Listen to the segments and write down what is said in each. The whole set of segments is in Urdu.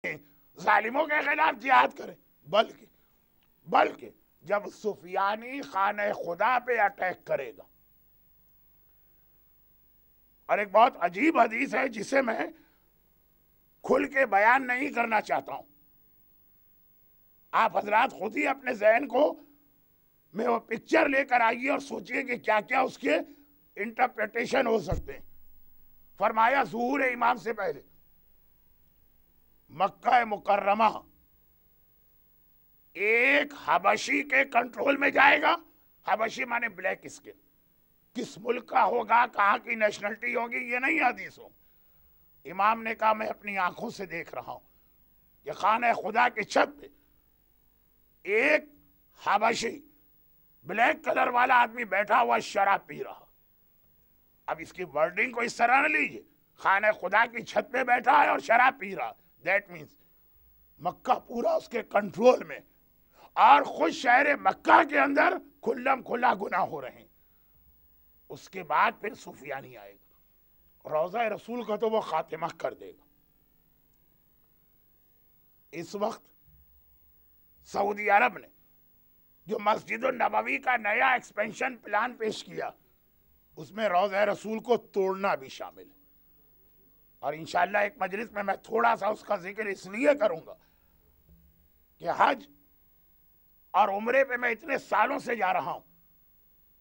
ظالموں کے خلاف جہاد کریں، بلکہ جب سفیانی خانہ خدا پہ اٹیک کرے گا. اور ایک بہت عجیب حدیث ہے جسے میں کھل کے بیان نہیں کرنا چاہتا ہوں، آپ حضرات خود ہی اپنے ذہن کو میں وہ پکچر لے کر آئیے اور سوچئے کہ کیا کیا اس کے انٹرپریٹیشن ہو سکتے ہیں. فرمایا ظہور امام سے پہلے مکہ مکرمہ ایک حبشی کے کنٹرول میں جائے گا. حبشی مانے بلیک اسکن، کس ملک کا ہوگا، کہاں کی نیشنلٹی ہوگی، یہ نہیں حدیث ہو. امام نے کہا میں اپنی آنکھوں سے دیکھ رہا ہوں کہ خانہ خدا کی چھت پہ ایک حبشی بلیک کلر والا آدمی بیٹھا ہوا شراب پی رہا. اب اس کی ورڈنگ کو اس طرح نہ لیجیے، خانہ خدا کی چھت پہ بیٹھا ہے اور شراب پی رہا. دیٹ مینز مکہ پورا اس کے کنٹرول میں، اور خود شہر مکہ کے اندر کھلم کھلا گناہ ہو رہے ہیں. اس کے بعد پھر سفیانی آئے گا، روضہ رسول کا تو وہ خاتمہ کر دے گا. اس وقت سعودی عرب نے جو مسجد النبوی کا نیا ایکسپینشن پلان پیش کیا، اس میں روضہ رسول کو توڑنا بھی شامل ہے. اور انشاءاللہ ایک مجلس میں تھوڑا سا اس کا ذکر اس لیے کروں گا کہ حج اور عمرے پہ میں اتنے سالوں سے جا رہا ہوں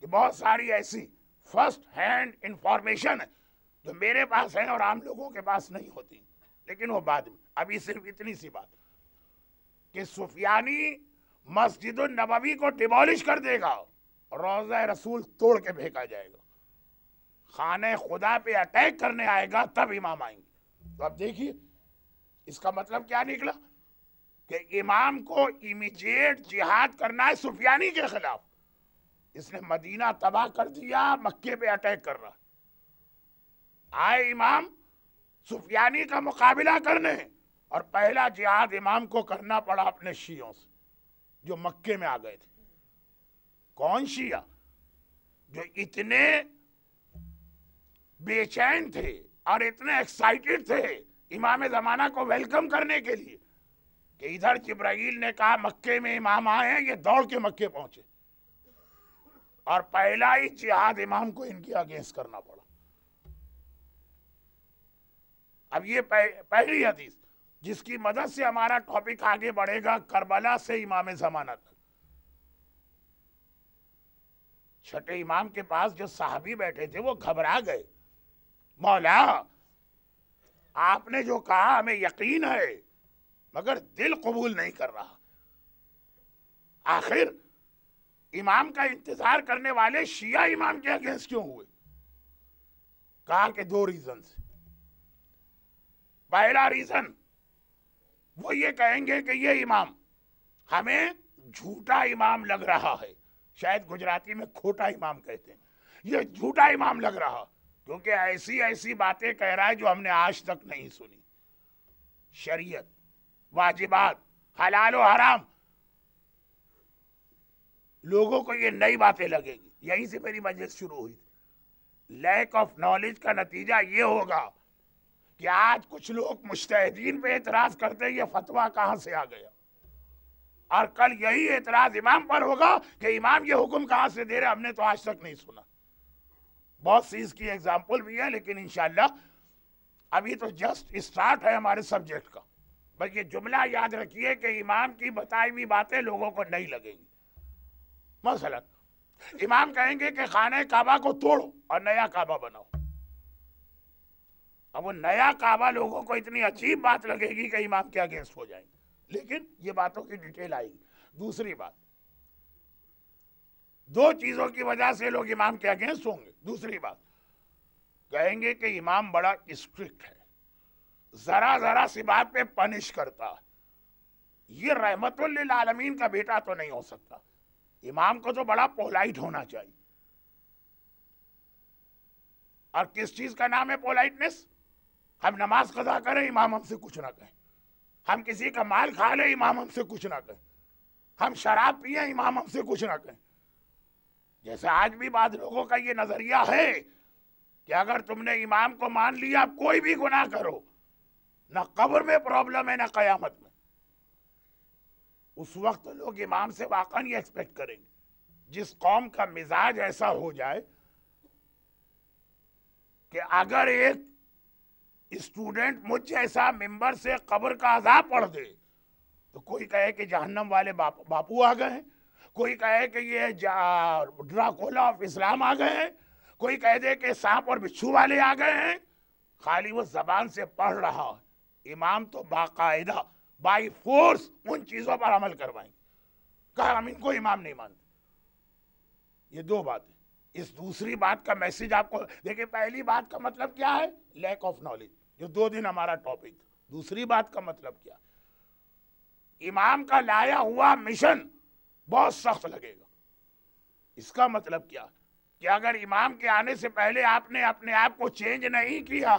کہ بہت ساری ایسی فرسٹ ہینڈ انفارمیشن ہے جو میرے پاس ہے اور عام لوگوں کے پاس نہیں ہوتی. لیکن وہ بعد میں، ابھی صرف اتنی سی بات کہ سفیانی مسجد النبوی کو ڈیمولش کر دے گا، روضہ رسول توڑ کے پھینکا جائے گا، خانہ خدا پہ اٹیک کرنے آئے گا، تب امام آئیں گے. تو اب دیکھیے اس کا مطلب کیا نکلا کہ امام کو امیجیٹ جہاد کرنا ہے سفیانی کے خلاف. اس نے مدینہ تباہ کر دیا، مکے پہ اٹیک کر رہا. آئے امام سفیانی کا مقابلہ کرنے، اور پہلا جہاد امام کو کرنا پڑا اپنے شیعوں سے جو مکے میں آ گئے تھے. کون شیعہ؟ جو اتنے بے چین تھے اور اتنے ایکسائٹڈ تھے امام زمانہ کو ویلکم کرنے کے لیے کہ ادھر جبرائیل نے کہا مکے میں امام آئے ہیں، یہ دوڑ کے مکے پہنچے، اور پہلا ہی جہاد امام کو ان کے اگینسٹ کرنا پڑا. اب یہ پہلی حدیث جس کی مدد سے ہمارا ٹاپک آگے بڑھے گا کربلا سے امام زمانہ تک. چھٹے امام کے پاس جو صحابی بیٹھے تھے وہ گھبرا گئے. مولا آپ نے جو کہا ہمیں یقین ہے مگر دل قبول نہیں کر رہا. آخر امام کا انتظار کرنے والے شیعہ امام کے اگینسٹ کیوں ہوئے؟ کہا کہ دو ریزنز. پہلا ریزن وہ یہ کہیں گے کہ یہ امام ہمیں جھوٹا امام لگ رہا ہے، شاید گجراتی میں کھوٹا امام کہتے ہیں، یہ جھوٹا امام لگ رہا کیونکہ ایسی باتیں کہہ رہا ہے جو ہم نے آج تک نہیں سنی. شریعت، واجبات، حلال و حرام، لوگوں کو یہ نئی باتیں لگے گی. یہیں سے میری مجلس شروع ہوئی تھی. لیک آف نالج کا نتیجہ یہ ہوگا کہ آج کچھ لوگ مجتہدین پہ اعتراض کرتے ہیں یہ فتویٰ کہاں سے آ گیا، اور کل یہی اعتراض امام پر ہوگا کہ امام یہ حکم کہاں سے دے رہے، ہم نے تو آج تک نہیں سنا. بہت سی اس کی ایگزامپل بھی ہے، لیکن انشاءاللہ ابھی تو جسٹ اسٹارٹ ہے ہمارے سبجیکٹ کا. بس یہ جملہ یاد رکھیے کہ امام کی بتائی ہوئی باتیں لوگوں کو نہیں لگیں گی. مثلا امام کہیں گے کہ خانہ کعبہ کو توڑو اور نیا کعبہ بناؤ. اب وہ نیا کعبہ لوگوں کو اتنی عجیب بات لگے گی کہ امام کے اگینسٹ ہو جائیں گے، لیکن یہ باتوں کی ڈیٹیل آئے گی. دوسری بات، دو چیزوں کی وجہ سے لوگ امام کے اگینسٹ ہوں گے. دوسری بات، کہیں گے کہ امام بڑا اسٹرکٹ ہے، ذرا سی بات پہ پنش کرتا ہے، یہ رحمت للعالمین کا بیٹا تو نہیں ہو سکتا، امام کو تو بڑا پولائٹ ہونا چاہیے. اور کس چیز کا نام ہے پولائٹنس؟ ہم نماز قضا کریں امام ہم سے کچھ نہ کہیں، ہم کسی کا مال کھا لیں امام ہم سے کچھ نہ کہیں، ہم شراب پیئیں امام ہم سے کچھ نہ کہیں. جیسے آج بھی بعض لوگوں کا یہ نظریہ ہے کہ اگر تم نے امام کو مان لیا کوئی بھی گناہ کرو نہ قبر میں پرابلم ہے نہ قیامت میں. اس وقت لوگ امام سے واقعا یہ ایکسپیکٹ کریں گے. جس قوم کا مزاج ایسا ہو جائے کہ اگر ایک اسٹوڈنٹ مجھ جیسا ممبر سے قبر کا عذاب پڑھ دے تو کوئی کہے کہ جہنم والے باپو آ گئے ہیں, کوئی کہے کہ یہ ڈراکولا آف اسلام آ گئے ہیں, کوئی کہہ دے کہ سانپ اور بچھو والے آ گئے ہیں. خالی وہ زبان سے پڑھ رہا ہے, امام تو باقاعدہ بائی فورس ان چیزوں پر عمل کروائیں. کہا ہم ان کو امام نہیں مانتے. یہ دو باتیں. اس دوسری بات کا میسج آپ کو دیکھیں, پہلی بات کا مطلب کیا ہے, لیک آف نالج, جو 2 دن ہمارا ٹاپک تھا. دوسری بات کا مطلب کیا, امام کا لایا ہوا مشن بہت سخت لگے گا. اس کا مطلب کیا کہ اگر امام کے آنے سے پہلے آپ نے اپنے آپ کو چینج نہیں کیا,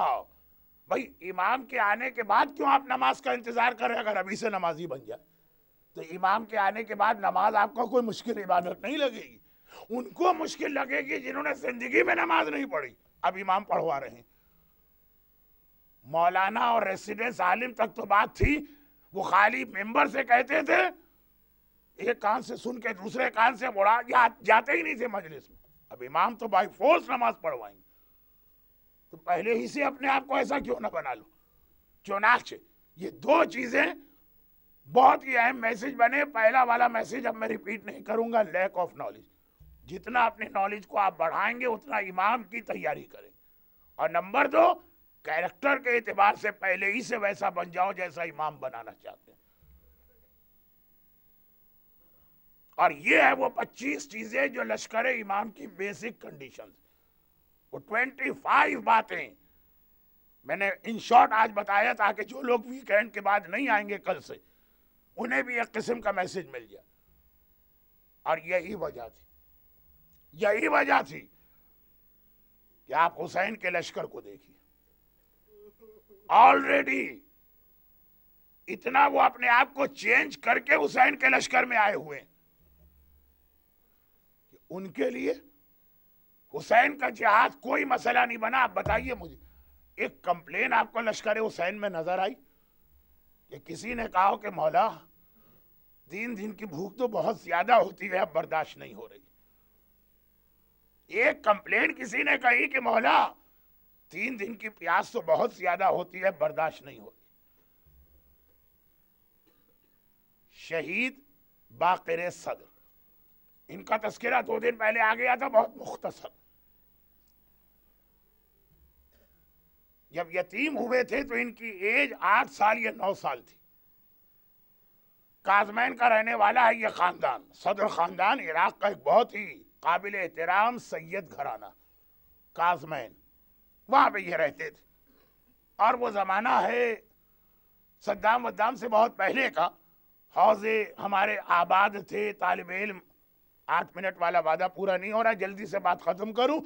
بھائی امام کے آنے کے بعد کیوں آپ نماز کا انتظار کریں؟ اگر ابھی سے نمازی بن جائے تو امام کے آنے کے بعد نماز آپ کو کوئی مشکل عبادت نہیں لگے گی. ان کو مشکل لگے گی جنہوں نے زندگی میں نماز نہیں پڑھی, اب امام پڑھوا رہے ہیں. مولانا اور ریسیڈنس عالم تک تو بات تھی, وہ خالی ممبر سے کہتے تھے, ایک کان سے سن کے دوسرے کان سے بڑھا جاتے ہی نہیں تھے مجلس میں. اب امام تو بائی فورس نماز پڑھوائیں گے, تو پہلے ہی سے اپنے آپ کو ایسا کیوں نہ بنا لو. چنانچہ یہ 2 چیزیں بہت ہی اہم میسج بنے. پہلا والا میسج اب میں ریپیٹ نہیں کروں گا, لیک آف نالج. جتنا اپنے نالج کو آپ بڑھائیں گے اتنا امام کی تیاری کریں. اور نمبر 2, کیریکٹر کے اعتبار سے پہلے ہی سے ویسا بن جاؤ جیسا امام بنانا چاہتے ہیں. اور یہ ہے وہ 25 چیزیں جو لشکر امام کی بیسک کنڈیشن. وہ 25 باتیں میں نے ان شارٹ آج بتایا تاکہ جو لوگ ویکینڈ کے بعد نہیں آئیں گے کل سے, انہیں بھی ایک قسم کا میسج مل جائے. اور یہی وجہ تھی کہ آپ حسین کے لشکر کو دیکھیے, آلریڈی اتنا وہ اپنے آپ کو چینج کر کے حسین کے لشکر میں آئے ہوئے ہیں. ان کے لیے حسین کا جہاد کوئی مسئلہ نہیں بنا. آپ بتائیے مجھے ایک کمپلین آپ کو لشکر حسین میں نظر آئی کہ کسی نے کہا کہ مولا 3 دن کی بھوک تو بہت زیادہ ہوتی ہے, اب برداشت نہیں ہو رہی. ایک کمپلین کسی نے کہی کہ مولا 3 دن کی پیاس تو بہت زیادہ ہوتی ہے, برداشت نہیں ہو رہی. شہید باقر صدر, ان کا تذکرہ 2 دن پہلے آ گیا تھا, بہت مختصر. جب یتیم ہوئے تھے تو ان کی ایج 8 سال یا 9 سال تھی. کازمین کا رہنے والا ہے یہ خاندان, صدر خاندان, عراق کا ایک بہت ہی قابل احترام سید گھرانہ کازمین, وہاں پہ یہ رہتے تھے. اور وہ زمانہ ہے صدام سے بہت پہلے کا. حوضے ہمارے آباد تھے. طالب علم 8 منٹ والا وعدہ پورا نہیں ہو رہا, جلدی سے بات ختم کروں.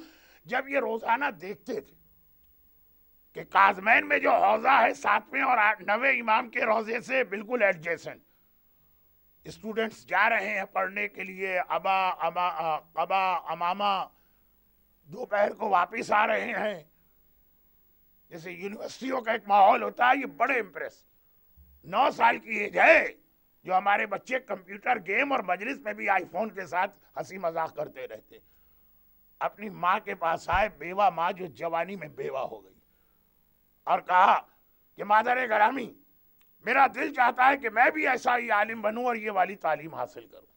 جب یہ روزانہ دیکھتے تھے کہ کازمین میں جو حوضہ ہے 7ویں اور 9ویں امام کے روزے سے بالکل ایڈجیسنٹ, اسٹوڈنٹس جا رہے ہیں پڑھنے کے لیے, قبا امامہ, دوپہر کو واپس آ رہے ہیں, جیسے یونیورسٹیوں کا ایک ماحول ہوتا ہے. یہ بڑے امپریس. 9 سال کی ایج ہے جو ہمارے بچے کمپیوٹر گیم اور مجلس میں بھی آئی فون کے ساتھ ہنسی مذاق کرتے رہتے. اپنی ماں کے پاس آئے, بیوہ ماں جو جوانی میں بیوہ ہو گئی, اور کہا کہ مادر گرامی, میرا دل چاہتا ہے کہ میں بھی ایسا ہی عالم بنوں اور یہ والی تعلیم حاصل کروں.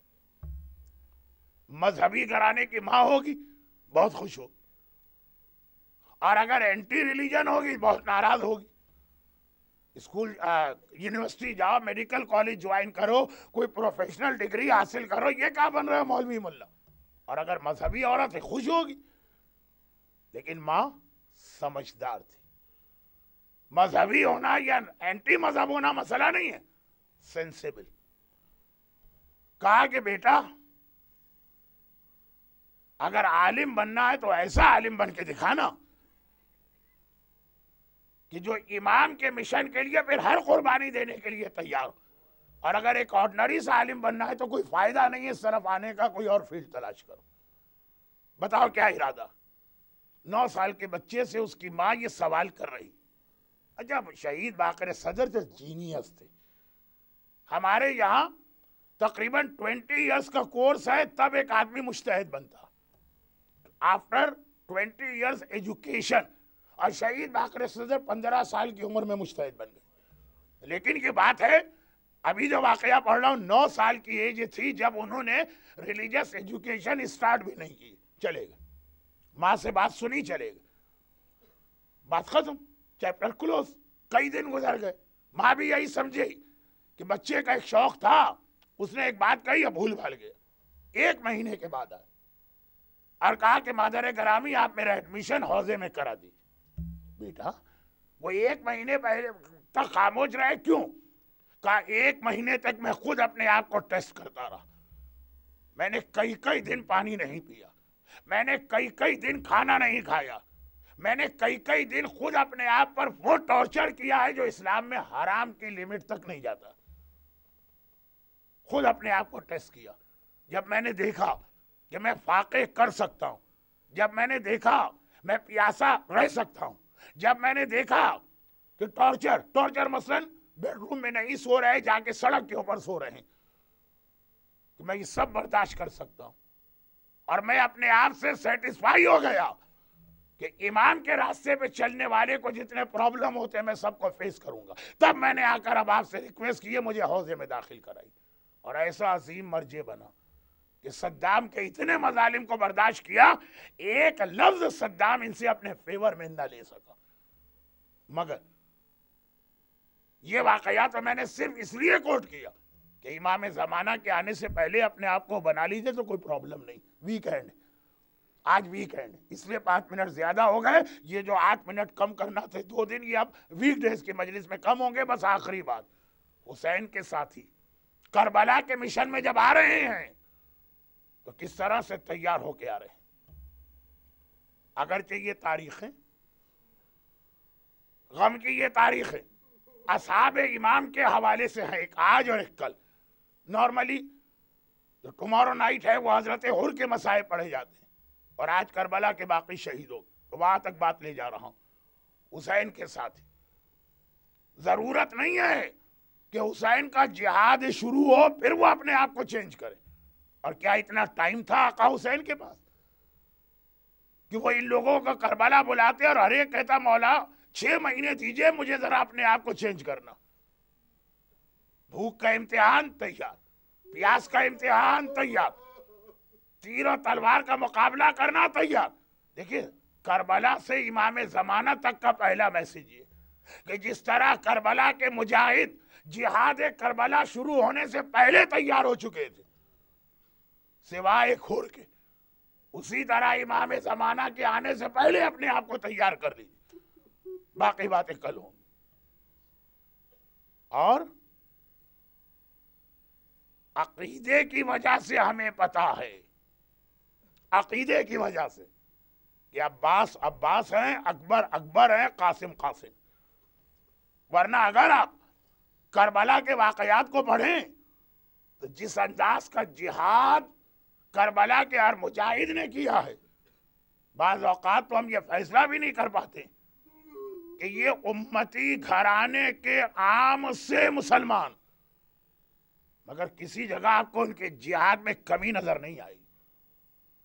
مذہبی گھرانے کی ماں ہوگی, بہت خوش ہوگی, اور اگر اینٹی ریلیجن ہوگی بہت ناراض ہوگی. اسکول یونیورسٹی جاؤ, میڈیکل کالج جوائن کرو, کوئی پروفیشنل ڈگری حاصل کرو, یہ کیا بن رہا ہے مولوی ملا. اور اگر مذہبی عورت ہے خوش ہوگی. لیکن ماں سمجھدار تھی. مذہبی ہونا یا اینٹی مذہب ہونا مسئلہ نہیں ہے, سینسیبل. کہا کہ بیٹا اگر عالم بننا ہے تو ایسا عالم بن کے دکھانا کہ جو امام کے مشن کے لیے پھر ہر قربانی دینے کے لیے تیار ہو. اور اگر ایک آرڈنری سا عالم بننا ہے تو کوئی فائدہ نہیں ہے صرف آنے کا, کوئی اور فیلڈ تلاش کرو. بتاؤ کیا ارادہ. 9 سال کے بچے سے اس کی ماں یہ سوال کر رہی اچھا شہید باقر صدر جو جینیس تھے، ہمارے یہاں تقریباً 20 ایئرس کا کورس ہے تب ایک آدمی مجتہد بنتا، آفٹر 20 ایئرس ایجوکیشن، اور شہید باقر صدر 15 سال کی عمر میں مجتہد بن گئے۔ لیکن یہ بات ہے، ابھی جو واقعہ پڑھ رہا ہوں 9 سال کی ایج تھی جب انہوں نے ریلیجس ایجوکیشن اسٹارٹ بھی نہیں کی۔ چلے گا ماں سے بات سنی، چلے گا، بات ختم، چیپٹر کلوز۔ کئی دن گزر گئے، ماں بھی یہی سمجھے کہ بچے کا ایک شوق تھا، اس نے ایک بات کہی، بھول بھال گیا۔ 1 مہینے کے بعد آئے اور کہا کہ مادر گرامی آپ میرا ایڈمیشن حوزے میں کرا دی۔ بیٹا وہ 1 مہینے پہلے تک خاموش رہے، کیوں؟ کہا 1 مہینے تک میں خود اپنے آپ کو ٹیسٹ کرتا رہا، میں نے کئی دن پانی نہیں پیا، میں نے کئی دن کھانا نہیں کھایا، میں نے کئی دن خود اپنے آپ پر وہ ٹارچر کیا ہے جو اسلام میں حرام کی لمٹ تک نہیں جاتا۔ خود اپنے آپ کو ٹیسٹ کیا۔ جب میں نے دیکھا کہ میں فاقے کر سکتا ہوں، جب میں نے دیکھا میں پیاسا رہ سکتا ہوں، جب میں نے دیکھا کہ ٹارچر مثلا بیڈ روم میں نہیں سو رہے، جا کے سڑک کے اوپر سو رہے ہیں، کہ میں یہ سب برداشت کر سکتا ہوں، اور میں اپنے آپ سے سیٹسفائی ہو گیا کہ امام کے راستے پہ چلنے والے کو جتنے پرابلم ہوتے ہیں میں سب کو فیس کروں گا۔ تب میں نے آ کر اب آپ سے ریکویسٹ کی ہے مجھے حوزے میں داخل کرائی، اور ایسا عظیم مرجع بنا کہ صدام کے اتنے مظالم کو برداشت کیا، ایک لفظ صدام ان سے اپنے فیور میں نہ لے سکا۔ مگر یہ واقعات تو میں نے صرف اس لیے کوٹ کیا کہ امام زمانہ کے آنے سے پہلے اپنے آپ کو بنا لیجئے تو کوئی پرابلم نہیں۔ ویکینڈ، آج ویکینڈ، اس لیے 5 منٹ زیادہ ہو گئے، یہ جو 8 منٹ کم کرنا تھے 2 دن، یہ اب ویک ڈیز کی مجلس میں کم ہوں گے۔ بس آخری بات، حسین کے ساتھی کربلا کے مشن میں جب آ رہے ہیں تو کس طرح سے تیار ہو کے آ رہے ہیں۔ اگرچہ یہ تاریخیں، غم کی یہ تاریخیں اصحاب امام کے حوالے سے ہے، ایک آج اور ایک کل۔ نارملی جو ٹمارو نائٹ ہے وہ حضرت حر کے مصائب پڑھے جاتے ہیں، اور آج کربلا کے باقی شہیدوں، تو وہاں تک بات لے جا رہا ہوں۔ حسین کے ساتھ ضرورت نہیں ہے کہ حسین کا جہاد شروع ہو پھر وہ اپنے آپ کو چینج کرے۔ اور کیا اتنا ٹائم تھا آقا حسین کے پاس کہ وہ ان لوگوں کو کربلا بلاتے اور ہر ایک کہتا مولا 6 مہینے دیجئے مجھے ذرا اپنے آپ کو چینج کرنا۔ بھوک کا امتحان تیار، پیاس کا امتحان تیار، تیر و تلوار کا مقابلہ کرنا تیار۔ دیکھیں کربلا سے امام زمانہ تک کا پہلا میسیج یہ کہ جس طرح کربلا کے مجاہد جہاد کربلا شروع ہونے سے پہلے تیار ہو چکے تھے سوائے حر کے، اسی طرح امام زمانہ کے آنے سے پہلے اپنے آپ کو تیار کر لیجیے، باقی باتیں کل ہوں۔ اور عقیدے کی وجہ سے ہمیں پتا ہے، عقیدے کی وجہ سے کہ عباس عباس ہیں، اکبر اکبر ہیں، قاسم قاسم۔ ورنہ اگر آپ کربلا کے واقعات کو پڑھیں تو جس انداز کا جہاد کربلا کے ہر مجاہد نے کیا ہے، بعض اوقات تو ہم یہ فیصلہ بھی نہیں کر پاتے کہ یہ امتی گھرانے کے عام سے مسلمان، مگر کسی جگہ آپ کو ان کے جہاد میں کمی نظر نہیں آئی۔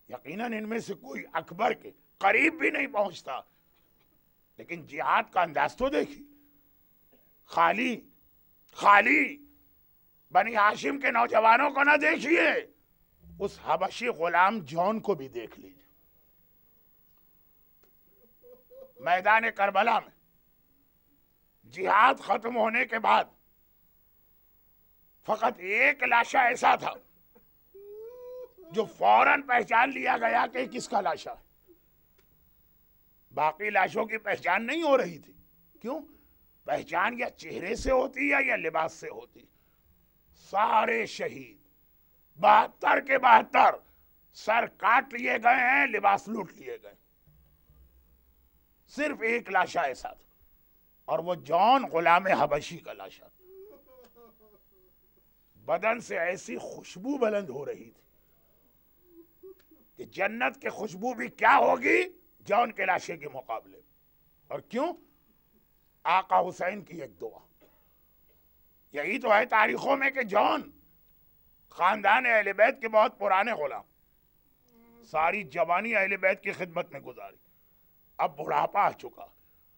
یقیناً ان میں سے کوئی اکبر کے قریب بھی نہیں پہنچتا، لیکن جہاد کا انداز تو دیکھی، خالی بنی ہاشم کے نوجوانوں کو نہ دیکھیے، اس حبشی غلام جون کو بھی دیکھ لیجیے۔ میدان کربلا میں جہاد ختم ہونے کے بعد فقط ایک لاشا ایسا تھا جو فوراً پہچان لیا گیا کہ کس کا لاشا ہے، باقی لاشوں کی پہچان نہیں ہو رہی تھی۔ کیوں؟ پہچان یا چہرے سے ہوتی ہے یا لباس سے ہوتی۔ سارے شہید 72 کے 72 سر کاٹ لیے گئے ہیں، لباس لوٹ لیے گئے، صرف ایک لاشا ایسا تھا، اور وہ جون غلام حبشی کا لاشا تھا۔ بدن سے ایسی خوشبو بلند ہو رہی تھی کہ جنت کی خوشبو بھی کیا ہوگی جون کے لاشے کے مقابلے۔ اور کیوں؟ آقا حسین کی ایک دعا. یہی تو ہے تاریخوں میں کہ جان خاندان اہل بیت کے بہت پرانے غلام ساری جوانی اہل بیت کی خدمت میں گزاری. اب بڑھاپا آ چکا,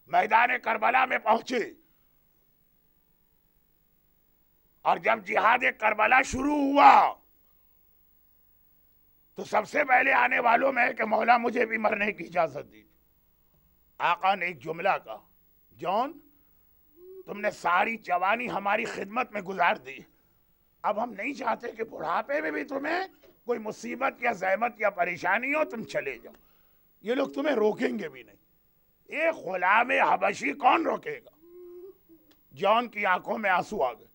میدان کربلا میں پہنچے, اور جب جہاد کربلا شروع ہوا تو سب سے پہلے آنے والوں میں کہ مولا مجھے بھی مرنے کی اجازت دی. آقا نے ایک جملہ کہا, جان تم نے ساری جوانی ہماری خدمت میں گزار دی, اب ہم نہیں چاہتے کہ بڑھاپے میں بھی تمہیں کوئی مصیبت یا زحمت یا پریشانی ہو, تم چلے جاؤ. یہ لوگ تمہیں روکیں گے بھی نہیں. ایک غلام حبشی کون روکے گا؟ جان کی آنکھوں میں آنسو آ گئے.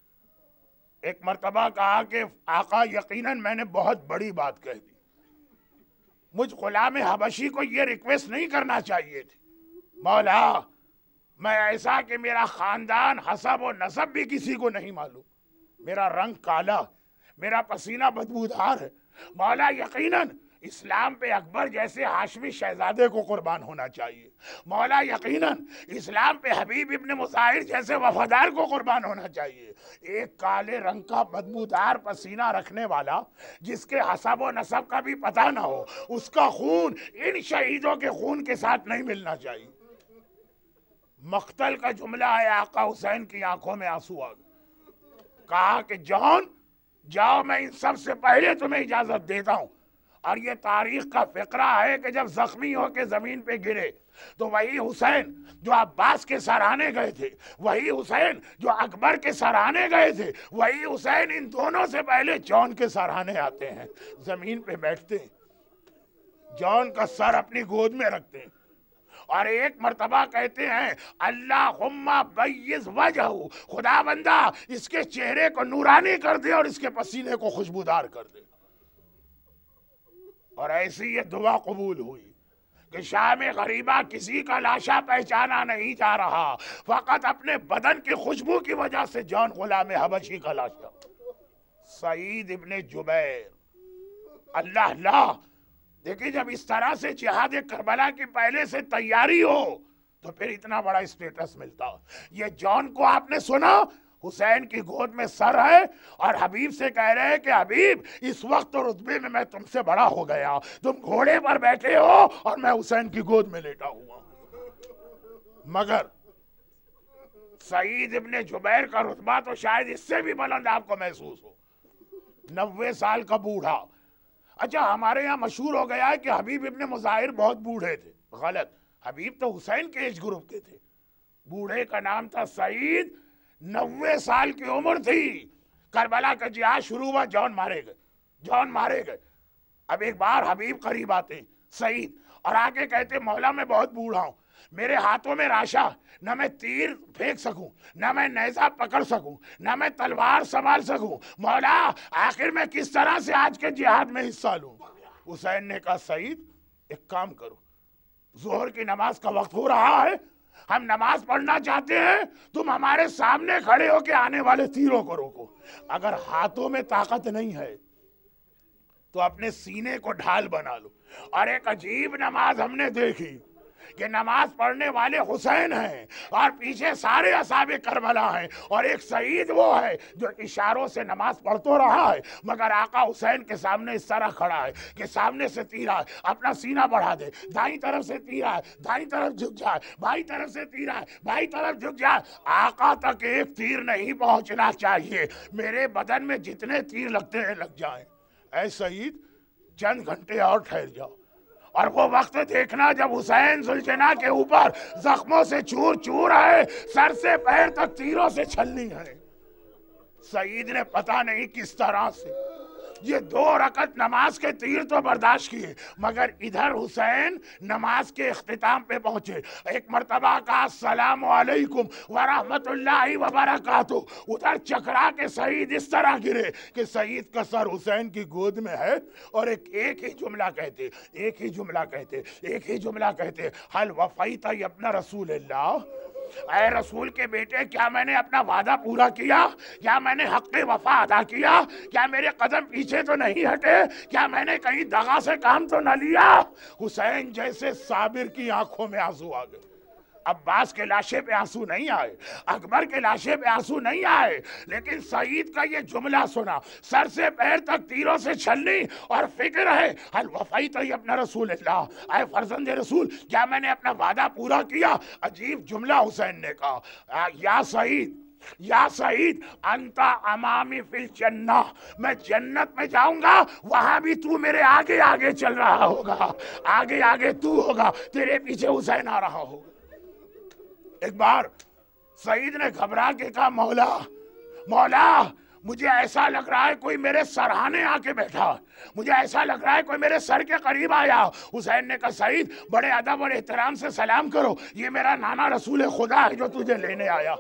ایک مرتبہ کہا کہ آقا یقیناً میں نے بہت بڑی بات کہہ دی, مجھ غلام حبشی کو یہ ریکویسٹ نہیں کرنا چاہیے تھی. مولا میں ایسا کہ میرا خاندان حسب و نسب بھی کسی کو نہیں معلوم, میرا رنگ کالا, میرا پسینہ بدبودار ہے. مولا یقیناً اسلام پہ اکبر جیسے ہاشمی شہزادے کو قربان ہونا چاہیے. مولا یقیناً اسلام پہ حبیب ابن مظاہر جیسے وفادار کو قربان ہونا چاہیے. ایک کالے رنگ کا بدبودار پسینہ رکھنے والا جس کے حسب و نسب کا بھی پتہ نہ ہو, اس کا خون ان شہیدوں کے خون کے ساتھ نہیں ملنا چاہیے. مقتل کا جملہ ہے, آقا حسین کی آنکھوں میں آنسو آ گئے. کہا کہ جان جاؤ, میں ان سب سے پہلے تمہیں اجازت دیتا ہوں. اور یہ تاریخ کا فقرہ ہے کہ جب زخمی ہو کے زمین پہ گرے تو وہی حسین جو عباس کے سرانے گئے تھے, وہی حسین جو اکبر کے سرانے گئے تھے, وہی حسین ان دونوں سے پہلے جان کے سرانے آتے ہیں, زمین پہ بیٹھتے ہیں, جان کا سر اپنی گود میں رکھتے ہیں, اور ایک مرتبہ کہتے ہیں اللہم بیض وجہہ, خدا بندہ اس کے چہرے کو نورانی کر دے اور اس کے پسینے کو خوشبودار کر دے. اور ایسی یہ دعا قبول ہوئی کہ شام غریبہ کسی کا لاشا پہچانا نہیں جا رہا, فقط اپنے بدن کی خوشبو کی وجہ سے جان غلام حبشی کا لاشا. سعید ابن جبیر, اللہ اللہ. دیکھیں جب اس طرح سے جہاد کربلا کی پہلے سے تیاری ہو تو پھر اتنا بڑا اسٹیٹس ملتا. یہ جان کو آپ نے سنا, حسین کی گود میں سر ہے اور حبیب سے کہہ رہے ہیں کہ حبیب اس وقت تو رتبے میں تم سے بڑا ہو گیا, تم گھوڑے پر بیٹھے ہو اور میں حسین کی گود میں لیٹا ہوا. مگر سعید ابن جبیر کا رتبہ تو شاید اس سے بھی بلند آپ کو محسوس ہو, 90 سال کا بوڑھا. اچھا ہمارے یہاں مشہور ہو گیا ہے کہ حبیب ابن مظاہر بہت بوڑھے تھے, غلط. حبیب تو حسین کے ایج گروپ کے تھے. بوڑھے کا نام تھا سعید, 90 سال کی عمر تھی. کربلا کا جہاد شروع ہوا, جان مارے گئے. اب ایک بار حبیب قریب آتے سعید اور آگے کہتے مولا میں بہت بوڑھا ہوں, میرے ہاتھوں میں راشا, نہ میں تیر پھینک سکوں, نہ میں نیزہ پکڑ سکوں, نہ میں تلوار سنبھال سکوں. مولا آخر میں کس طرح سے آج کے جہاد میں حصہ لوں؟ حسین نے کہا سعید ایک کام کرو, ظہر کی نماز کا وقت ہو رہا ہے, ہم نماز پڑھنا چاہتے ہیں, تم ہمارے سامنے کھڑے ہو کے آنے والے تیروں کو روکو. اگر ہاتھوں میں طاقت نہیں ہے تو اپنے سینے کو ڈھال بنا لو. اور ایک عجیب نماز ہم نے دیکھی کہ نماز پڑھنے والے حسین ہیں اور پیچھے سارے اصحاب کربلا ہیں, اور ایک سعید وہ ہے جو اشاروں سے نماز پڑھ تو رہا ہے مگر آقا حسین کے سامنے اس طرح کھڑا ہے کہ سامنے سے تیر آئے اپنا سینہ بڑھا دے, دائیں طرف سے تیر آئے دائیں طرف جھک جائے, بائیں طرف سے تیر آئے بائیں طرف جھک جائے. آقا تک ایک تیر نہیں پہنچنا چاہیے, میرے بدن میں جتنے تیر لگتے ہیں لگ جائیں. اے سعید چند گھنٹے اور ٹھہر جاؤ, اور وہ وقت دیکھنا جب حسین ذوالجناح کے اوپر زخموں سے چور چور ہے, سر سے پیر تک تیروں سے چھلنی ہے. سعید نے پتہ نہیں کس طرح سے یہ 2 رکعت نماز کے تیر تو برداشت کیے, مگر ادھر حسین نماز کے اختتام پہ پہنچے. ایک مرتبہ کہا السلام علیکم ورحمت اللہ وبرکاتہ, ادھر چکرا کے سعید اس طرح گرے کہ سعید کا سر حسین کی گود میں ہے, اور ایک ہی جملہ کہتے حل وفیت ابن رسول اللہ, اے رسول کے بیٹے کیا میں نے اپنا وعدہ پورا کیا, کیا میں نے حق وفا ادا کیا, کیا میرے قدم پیچھے تو نہیں ہٹے, کیا میں نے کہیں دغا سے کام تو نہ لیا. حسین جیسے صابر کی آنکھوں میں آنسو آ گئے. عباس کے لاشے پہ آنسو نہیں آئے، اکبر کے لاشے پہ آنسو نہیں آئے، لیکن سعید کا یہ جملہ سنا، سر سے پیر تک تیروں سے چھلنی اور فکر ہے حل وفیت ابن رسول اللہ، اے فرزند رسول کیا میں نے اپنا وعدہ پورا کیا؟ عجیب جملہ حسین نے کہا، یا سعید یا سعید انت امامی فی الجنہ، میں جنت میں جاؤں گا، وہاں بھی تو میرے آگے آگے چل رہا ہوگا، آگے آگے تو ہوگا، تیرے پیچھے حسین آ رہا ہوگا۔ ایک بار سعید نے گھبرا کے کہا، مولا مولا مجھے ایسا لگ رہا ہے کوئی میرے سرہانے آ کے بیٹھا، مجھے ایسا لگ رہا ہے کوئی میرے سر کے قریب آیا۔ حسین نے کہا، سعید بڑے ادب اور احترام سے سلام کرو، یہ میرا نانا رسول خدا ہے جو تجھے لینے آیا۔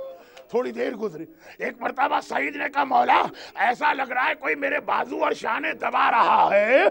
تھوڑی دیر گزری، ایک مرتبہ سعید نے کہا، مولا ایسا لگ رہا ہے کوئی میرے بازو اور شانے دبا رہا ہے۔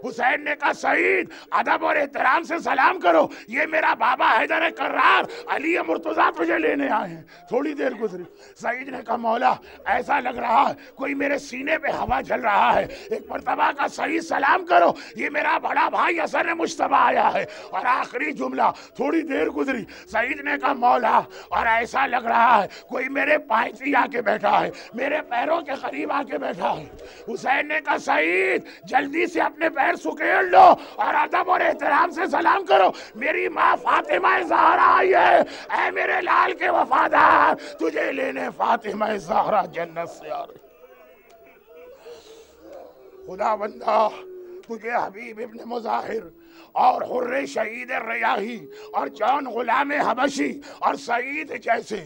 حسین نے کہا، سعید ادب اور احترام سے سلام کرو، یہ میرا بابا حیدر کرار علی مرتضیٰ تجھے لینے آئے ہیں۔ تھوڑی دیر گزری، سعید نے کہا، مولا ایسا لگ رہا ہے کوئی میرے سینے پہ ہوا جل رہا ہے۔ ایک مرتبہ کا سعید سلام کرو، یہ میرا بڑا بھائی حسن مجتبیٰ آیا ہے۔ اور آخری جملہ، تھوڑی دیر گزری، سعید نے کہا، مولا اور ایسا لگ رہا ہے کوئی میرے پائیں آ کے بیٹھا ہے، میرے پیروں کے قریب آ کے بیٹھا ہے۔ حسین نے کہا، سعید جلدی سے اپنے پیر سکیڑ لو اور ادب اور احترام سے سلام کرو، میری ماں فاطمہ زہرا آئی ہے، اے میرے لال کے وفادار تجھے لینے فاطمہ زہرا جنت سے آ رہی۔ خدا بندہ تجھے حبیب ابن مظاہر اور حر شہید ریاحی اور جان غلام حبشی اور سعید جیسے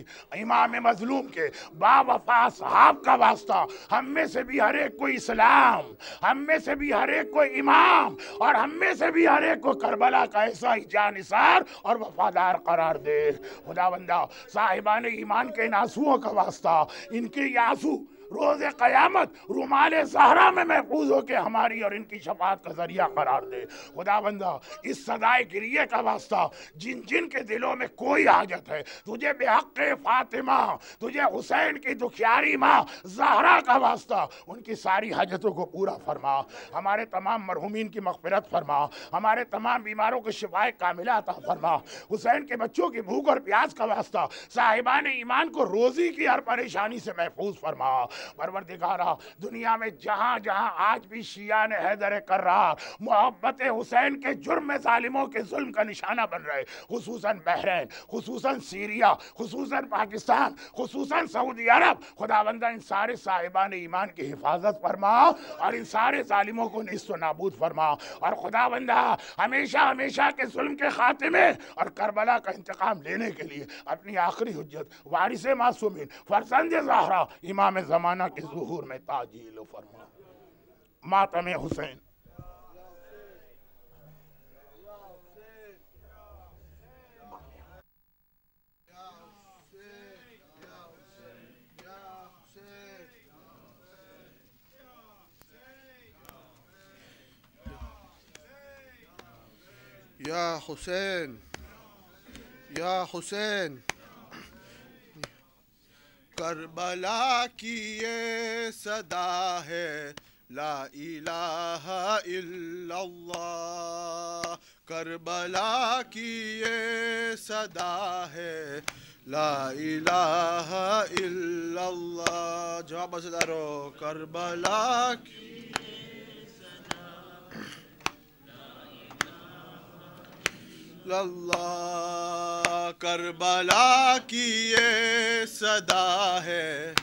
امام مظلوم کے با وفا صحاب کا واسطہ، ہم میں سے بھی ہر ایک کو اسلام، ہم میں سے بھی ہر ایک کو امام، اور ہم میں سے بھی ہر ایک کو کربلا کا ایسا ہی جانثار اور وفادار قرار دے۔ خدا بندہ صاحبان ایمان کے ان آنسوؤں کا واسطہ، ان کے یہ آنسو روز قیامت رومال زہرا میں محفوظ ہو کے ہماری اور ان کی شفاعت کا ذریعہ قرار دے۔ خدا بندہ اس صدائے گریے کا واسطہ جن جن کے دلوں میں کوئی حاجت ہے، تجھے بے حق فاطمہ، تجھے حسین کی دکھیاری ماں زہرا کا واسطہ، ان کی ساری حاجتوں کو پورا فرما، ہمارے تمام مرحومین کی مغفرت فرما، ہمارے تمام بیماروں کو شفائے کاملہ عطا فرما، حسین کے بچوں کی بھوک اور پیاس کا واسطہ صاحبان ایمان کو روزی کی ہر پریشانی سے محفوظ فرما۔ پروردگارہ دنیا میں جہاں جہاں آج بھی شیعان حیدر کرار محبت حسین کے جرم ظالموں کے ظلم کا نشانہ بن رہے، خصوصاً بحرین، خصوصاً سیریا، خصوصاً پاکستان، خصوصاً سعودی عرب، خداوندہ ان سارے صاحبان ایمان کی حفاظت فرما اور ان سارے ظالموں کو نیست و نابود فرما، اور خداوندہ ہمیشہ ہمیشہ کے ظلم کے خاتمے اور کربلا کا انتقام لینے کے لیے اپنی آخری حجت وارث معصومین فرزند زہرا امام زمانہ کے ظہور میں تعجیل فرما۔ ماتم حسین۔ یا حسین یا حسین، کربلا کی یہ صدا ہے لا الہ الا اللہ، کربلا کی یہ صدا ہے لا الہ الا اللہ۔ جواب دارو، کربلا کی اللہ، کربلا کی یہ صدا ہے